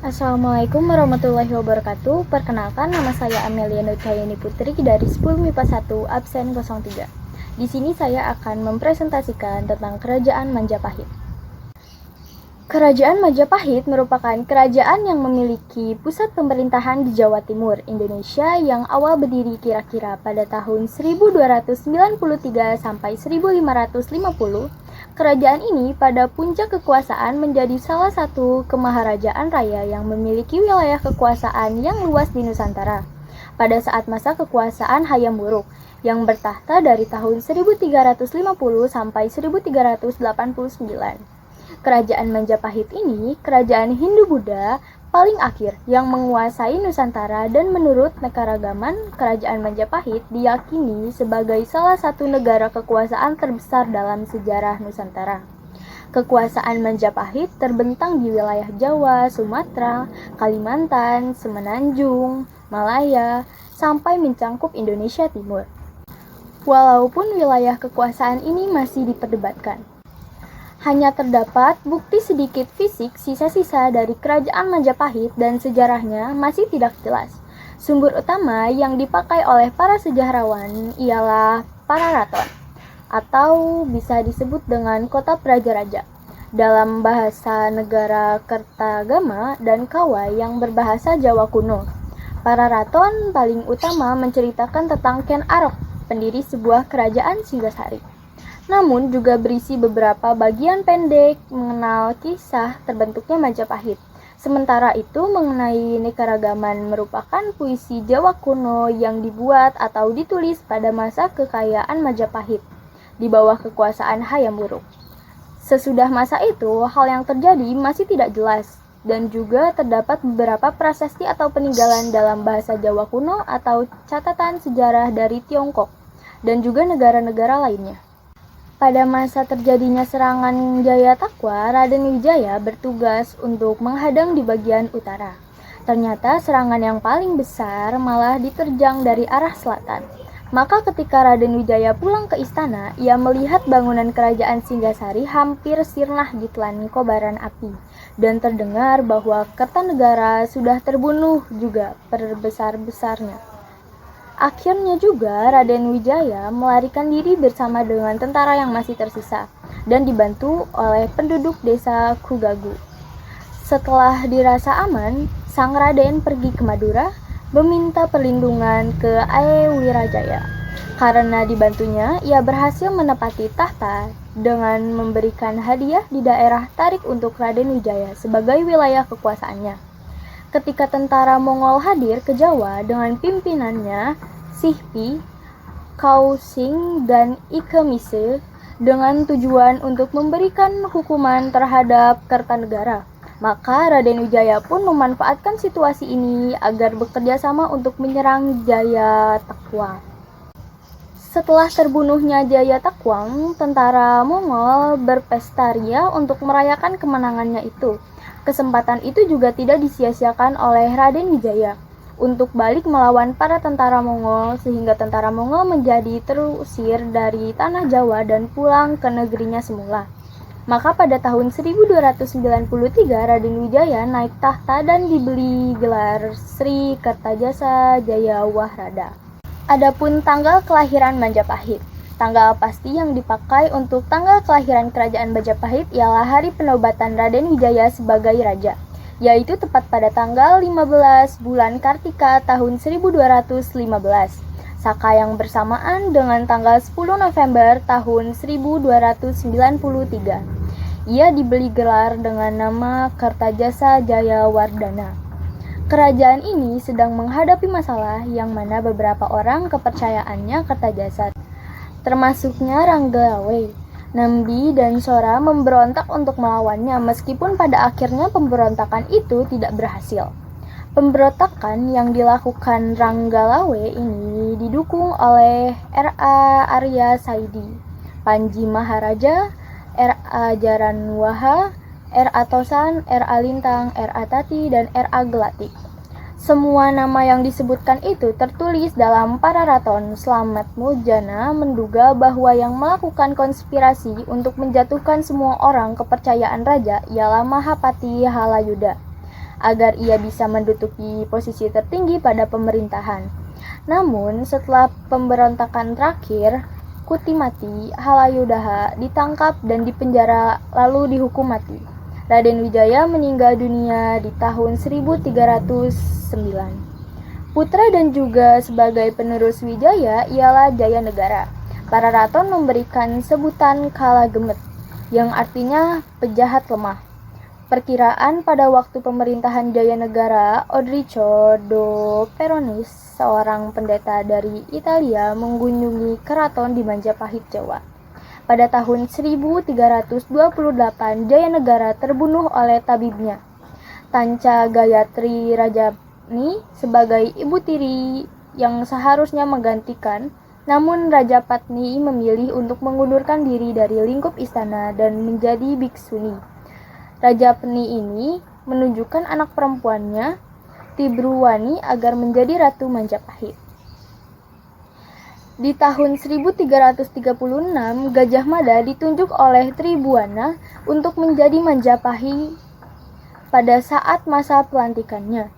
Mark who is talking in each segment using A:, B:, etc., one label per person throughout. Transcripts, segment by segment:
A: Assalamualaikum warahmatullahi wabarakatuh. Perkenalkan, nama saya Amelia Nurcayani Putri dari 10 MIPA 1 absen 03. Di sini saya akan mempresentasikan tentang Kerajaan Majapahit. Kerajaan Majapahit merupakan kerajaan yang memiliki pusat pemerintahan di Jawa Timur, Indonesia yang awal berdiri kira-kira pada tahun 1293 sampai 1550. Kerajaan ini pada puncak kekuasaan menjadi salah satu kemaharajaan raya yang memiliki wilayah kekuasaan yang luas di Nusantara. Pada saat masa kekuasaan Hayam Wuruk yang bertahta dari tahun 1350 sampai 1389. Kerajaan Majapahit ini kerajaan Hindu-Buddha paling akhir yang menguasai Nusantara dan menurut Nekaragaman, Kerajaan Majapahit diyakini sebagai salah satu negara kekuasaan terbesar dalam sejarah Nusantara. Kekuasaan Majapahit terbentang di wilayah Jawa, Sumatera, Kalimantan, Semenanjung, Malaya, sampai mencangkup Indonesia Timur. Walaupun wilayah kekuasaan ini masih diperdebatkan, hanya terdapat bukti sedikit fisik sisa-sisa dari Kerajaan Majapahit dan sejarahnya masih tidak jelas. Sumber utama yang dipakai oleh para sejarawan ialah Pararaton, atau bisa disebut dengan kota Praja-Raja, dalam bahasa negara Kertagama dan Kawa yang berbahasa Jawa kuno. Pararaton paling utama menceritakan tentang Ken Arok, pendiri sebuah kerajaan Singgasari. Namun juga berisi beberapa bagian pendek mengenal kisah terbentuknya Majapahit. Sementara itu mengenai Nekaragaman merupakan puisi Jawa kuno yang dibuat atau ditulis pada masa kekayaan Majapahit di bawah kekuasaan Hayam Wuruk. Sesudah masa itu, hal yang terjadi masih tidak jelas dan juga terdapat beberapa prasasti atau peninggalan dalam bahasa Jawa kuno atau catatan sejarah dari Tiongkok dan juga negara-negara lainnya. Pada masa terjadinya serangan Jayatakwa, Raden Wijaya bertugas untuk menghadang di bagian utara. Ternyata serangan yang paling besar malah diterjang dari arah selatan. Maka ketika Raden Wijaya pulang ke istana, ia melihat bangunan kerajaan Singgasari hampir sirna ditelan kobaran api. Dan terdengar bahwa Kertanegara sudah terbunuh juga perbesar-besarnya. Akhirnya juga Raden Wijaya melarikan diri bersama dengan tentara yang masih tersisa dan dibantu oleh penduduk desa Kugagu. Setelah dirasa aman, sang Raden pergi ke Madura meminta perlindungan ke Ae Wirajaya. Karena dibantunya, ia berhasil menepati tahta dengan memberikan hadiah di daerah Tarik untuk Raden Wijaya sebagai wilayah kekuasaannya. Ketika tentara Mongol hadir ke Jawa dengan pimpinannya Sihpi, Kausing, dan Ikemise dengan tujuan untuk memberikan hukuman terhadap Kertanegara, maka Raden Wijaya pun memanfaatkan situasi ini agar bekerja sama untuk menyerang Jayatakwa. Setelah terbunuhnya Jayatakwang, tentara Mongol berpesta ria untuk merayakan kemenangannya itu. Kesempatan itu juga tidak disia-siakan oleh Raden Wijaya untuk balik melawan para tentara Mongol sehingga tentara Mongol menjadi terusir dari tanah Jawa dan pulang ke negerinya semula. Maka pada tahun 1293 Raden Wijaya naik tahta dan diberi gelar Sri Kertajasa Jayawahrada. Adapun tanggal kelahiran Majapahit. Tanggal pasti yang dipakai untuk tanggal kelahiran kerajaan Majapahit ialah hari penobatan Raden Wijaya sebagai raja, yaitu tepat pada tanggal 15 bulan Kartika tahun 1215, Saka yang bersamaan dengan tanggal 10 November tahun 1293. Ia diberi gelar dengan nama Kertajasa Jayawardana. Kerajaan ini sedang menghadapi masalah yang mana beberapa orang kepercayaannya Kertajasa, termasuknya Ranggalawe, Nambi, dan Sora memberontak untuk melawannya meskipun pada akhirnya pemberontakan itu tidak berhasil. Pemberontakan yang dilakukan Ranggalawe ini didukung oleh R.A. Arya Saidi, Panji Maharaja, R.A. Jaranwaha, R.A. Tosan, R.A. Lintang, R.A. Tati, dan R.A. Gelatik. Semua nama yang disebutkan itu tertulis dalam Pararaton. Slamet Muljana menduga bahwa yang melakukan konspirasi untuk menjatuhkan semua orang kepercayaan raja ialah Mahapati Halayuda. agar ia bisa menduduki posisi tertinggi pada pemerintahan. Namun, setelah pemberontakan terakhir, Kutimati Halayudaha ditangkap dan dipenjara lalu dihukum mati. Raden Wijaya meninggal dunia di tahun 1309. Putra dan juga sebagai penerus Wijaya ialah Jayanegara. Para raton memberikan sebutan Kala Gemet, yang artinya penjahat lemah. Perkiraan pada waktu pemerintahan Jayanegara, Odrico do Peronis, seorang pendeta dari Italia, mengunjungi keraton di Majapahit, Jawa. Pada tahun 1328, Jayanegara terbunuh oleh tabibnya, Tanca Gayatri Rajapni, sebagai ibu tiri yang seharusnya menggantikan. Namun Raja Patni memilih untuk mengundurkan diri dari lingkup istana dan menjadi biksuni. Raja Peni ini menunjukkan anak perempuannya, Tibruwani, agar menjadi Ratu Majapahit. Di tahun 1336, Gajah Mada ditunjuk oleh Tribhuwana untuk menjadi Majapahit pada saat masa pelantikannya.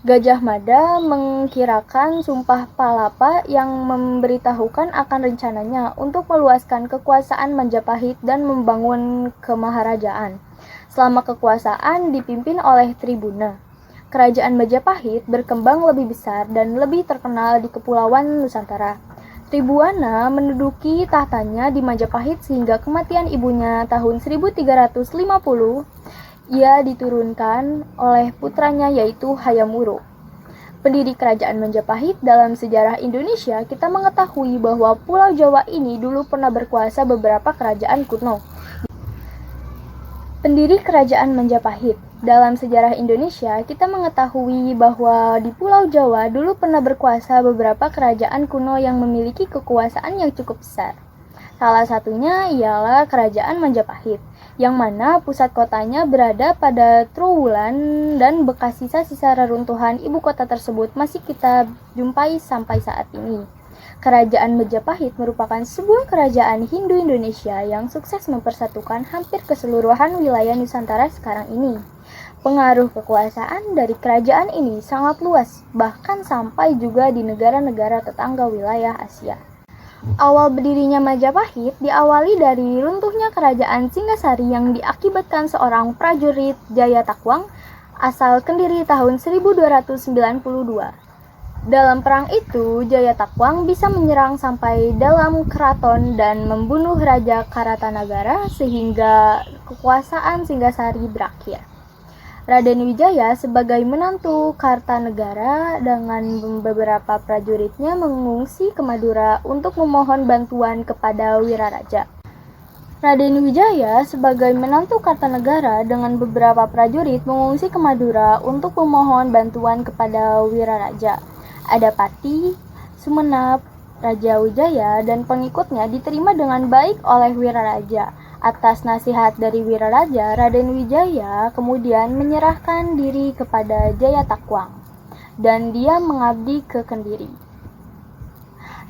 A: Gajah Mada mengkirakan Sumpah Palapa yang memberitahukan akan rencananya untuk meluaskan kekuasaan Majapahit dan membangun kemaharajaan. Selama kekuasaan dipimpin oleh Tribuna, kerajaan Majapahit berkembang lebih besar dan lebih terkenal di Kepulauan Nusantara. Tribhuwana menduduki tahtanya di Majapahit sehingga kematian ibunya tahun 1350. Ia diturunkan oleh putranya yaitu Hayam Wuruk. Pendiri kerajaan Majapahit. Dalam sejarah Indonesia, kita mengetahui bahwa Pulau Jawa ini dulu pernah berkuasa beberapa kerajaan kuno. Pendiri kerajaan Majapahit. Dalam sejarah Indonesia, kita mengetahui bahwa di Pulau Jawa dulu pernah berkuasa beberapa kerajaan kuno yang memiliki kekuasaan yang cukup besar. Salah satunya ialah kerajaan Majapahit, yang mana pusat kotanya berada pada Trowulan dan bekas sisa-sisa reruntuhan ibu kota tersebut masih kita jumpai sampai saat ini. Kerajaan Majapahit merupakan sebuah kerajaan Hindu Indonesia yang sukses mempersatukan hampir keseluruhan wilayah Nusantara sekarang ini. Pengaruh kekuasaan dari kerajaan ini sangat luas, bahkan sampai juga di negara-negara tetangga wilayah Asia. Awal berdirinya Majapahit diawali dari runtuhnya kerajaan Singasari yang diakibatkan seorang prajurit Jayatakwang asal Kendiri tahun 1292. Dalam perang itu, Jayatakwang bisa menyerang sampai dalam keraton dan membunuh Raja Karatanagara sehingga kekuasaan Singasari berakhir. Raden Wijaya sebagai menantu Kartanegara dengan beberapa prajuritnya mengungsi ke Madura untuk memohon bantuan kepada Wiraraja. Raden Wijaya sebagai menantu Kartanegara dengan beberapa prajurit mengungsi ke Madura untuk memohon bantuan kepada Wiraraja. Adapati, Sumenep, Raja Wijaya dan pengikutnya diterima dengan baik oleh Wiraraja. Atas nasihat dari Wiraraja, Raden Wijaya kemudian menyerahkan diri kepada Jayatakwang dan dia mengabdi ke Kendiri.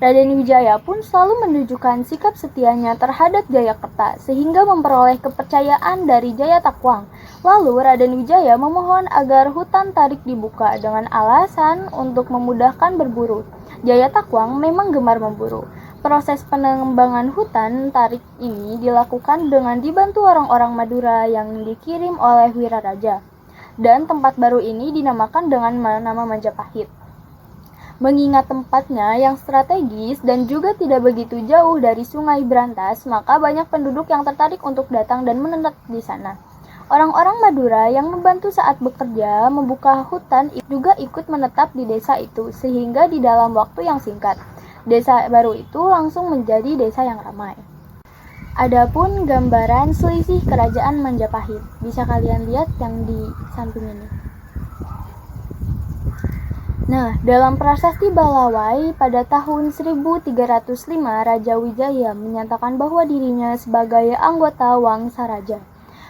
A: Raden Wijaya pun selalu menunjukkan sikap setianya terhadap Jayakarta sehingga memperoleh kepercayaan dari Jayatakwang. Lalu Raden Wijaya memohon agar hutan tarik dibuka dengan alasan untuk memudahkan berburu. Jayatakwang memang gemar memburu. Proses pengembangan hutan tarik ini dilakukan dengan dibantu orang-orang Madura yang dikirim oleh Wiraraja. Dan tempat baru ini dinamakan dengan nama Majapahit. Mengingat tempatnya yang strategis dan juga tidak begitu jauh dari Sungai Brantas, maka banyak penduduk yang tertarik untuk datang dan menetap di sana. Orang-orang Madura yang membantu saat bekerja membuka hutan juga ikut menetap di desa itu, sehingga di dalam waktu yang singkat, desa baru itu langsung menjadi desa yang ramai. Adapun gambaran selisih kerajaan Majapahit, bisa kalian lihat yang di samping ini. Nah, dalam prasasti Balawai pada tahun 1305, Raja Wijaya menyatakan bahwa dirinya sebagai anggota Wangsa Raja.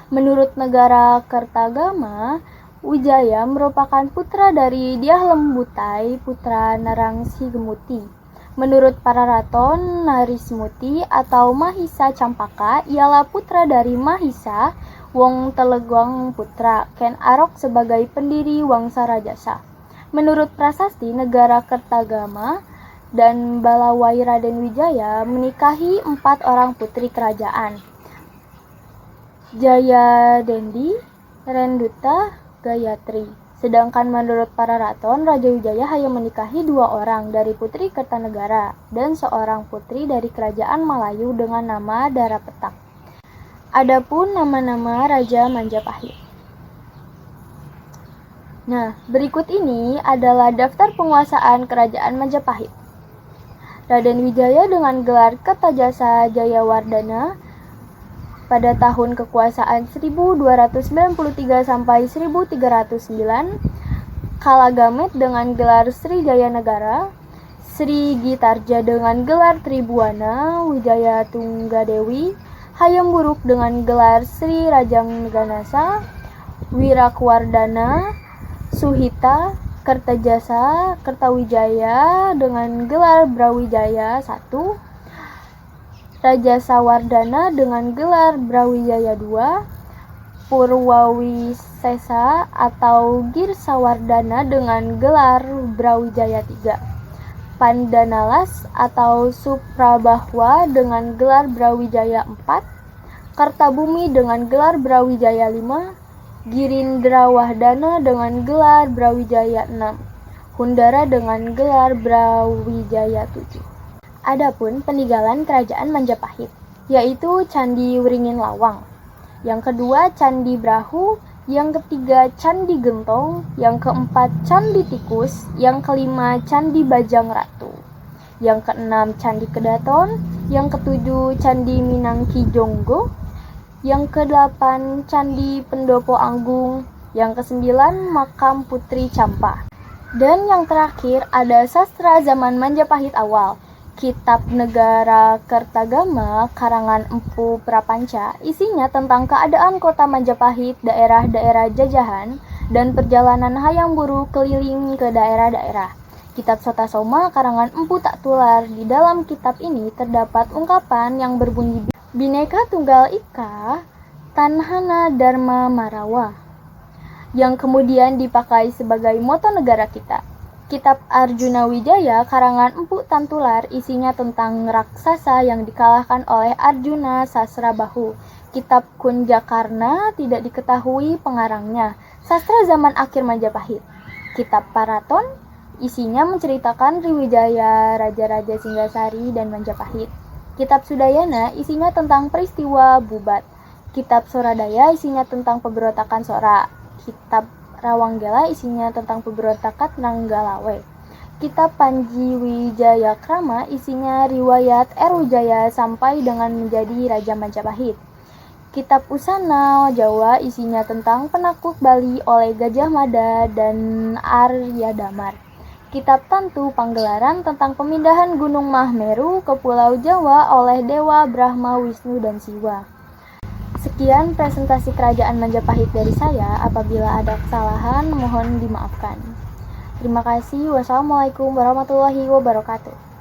A: Menurut negara Kertagama, Wijaya merupakan putra dari Dyah Lembutai, putra Narangsi Gemuti. Menurut para raton, Narismuti atau Mahisa Campaka ialah putra dari Mahisa, Wong Telegong Putra, Ken Arok sebagai pendiri Wangsa Rajasa. Menurut prasasti, negara Kertagama dan Balawai Raden Wijaya menikahi 4 orang putri kerajaan. Jaya Dendi, Renduta, Gayatri. Sedangkan menurut para raton, Raja Wijaya hanya menikahi 2 orang dari putri Kertanegara dan seorang putri dari kerajaan Melayu dengan nama Dara Petak. Adapun nama-nama Raja Majapahit. Nah, berikut ini adalah daftar penguasaan kerajaan Majapahit. Raden Wijaya dengan gelar Kertajasa Jayawardhana pada tahun kekuasaan 1293 sampai 1309, Kalagamet dengan gelar Sri Jaya Negara, Sri Gitarja dengan gelar Tribuana Wijaya Tunggadewi, Hayam Buruk dengan gelar Sri Rajang Ganasa, Wirakwardana, Suhita, Kertajasa, Kertawijaya dengan gelar Brawijaya I, Raja Sawardana dengan gelar Brawijaya II, Purwawisesa atau Girsawardana dengan gelar Brawijaya III, Pandanalas atau Suprabahwa dengan gelar Brawijaya IV, Kartabumi dengan gelar Brawijaya V, Girindrawardana dengan gelar Brawijaya VI, Hundara dengan gelar Brawijaya VII. Adapun peninggalan kerajaan Majapahit, yaitu Candi Wringin Lawang, yang kedua Candi Brahu, yang ketiga Candi Gentong, yang keempat Candi Tikus, yang kelima Candi Bajang Ratu, yang keenam Candi Kedaton, yang ketujuh Candi Minangki Jonggo, yang kedelapan Candi Pendopo Agung, yang kesembilan Makam Putri Campa, dan yang terakhir ada sastra zaman Majapahit awal, Kitab Negara Kertagama karangan Empu Prapanca. Isinya tentang keadaan kota Majapahit, daerah-daerah jajahan, dan perjalanan Hayam Buruk keliling ke daerah-daerah. Kitab Sota Soma karangan Empu Tak Tular. Di dalam kitab ini terdapat ungkapan yang berbunyi Bhinneka Tunggal Ika Tanhana Dharma Marawa, yang kemudian dipakai sebagai moto negara kita. Kitab Arjuna Wijaya karangan Empu Tantular isinya tentang raksasa yang dikalahkan oleh Arjuna Sasrabahu. Kitab Kunjakarna tidak diketahui pengarangnya. Sastra zaman akhir Majapahit. Kitab Paraton isinya menceritakan Sriwijaya, Raja-Raja Singgasari dan Majapahit. Kitab Sudayana isinya tentang peristiwa Bubat. Kitab Soradaya isinya tentang pemberontakan Sora. Kitab Rawanggela isinya tentang pemberontakan Nanggalawe. Kitab Panji Wijayakrama isinya riwayat Erujaya sampai dengan menjadi Raja Majapahit. Kitab Usana Jawa isinya tentang penakluk Bali oleh Gajah Mada dan Arya Damar. Kitab Tantu Panggelaran tentang pemindahan Gunung Mahameru ke Pulau Jawa oleh Dewa Brahma, Wisnu, dan Siwa. Sekian presentasi kerajaan Majapahit dari saya. Apabila ada kesalahan, mohon dimaafkan. Terima kasih. Wassalamualaikum warahmatullahi wabarakatuh.